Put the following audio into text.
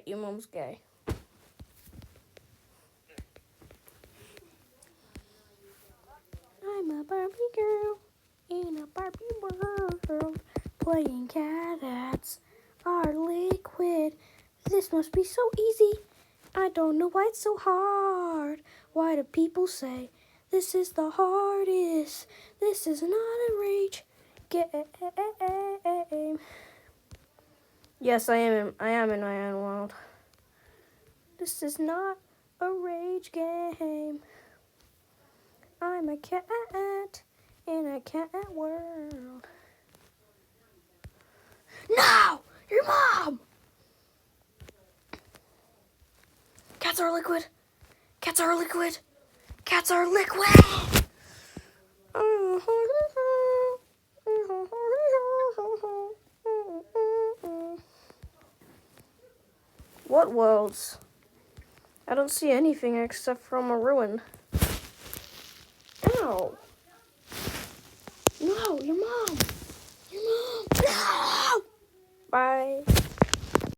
your mom's gay. I'm a Barbie girl in a Barbie world. Playing cats are liquid. This must be so easy. I don't know why it's so hard. Why do people say this is the hardest? This is not a rage game. Yes, I am in my own world. This is not a rage game. I'm a cat in a cat world. No! Your mom! Cats are liquid. Cats are liquid. Cats are liquid! What worlds? I don't see anything except from a ruin. Ow! No, your mom!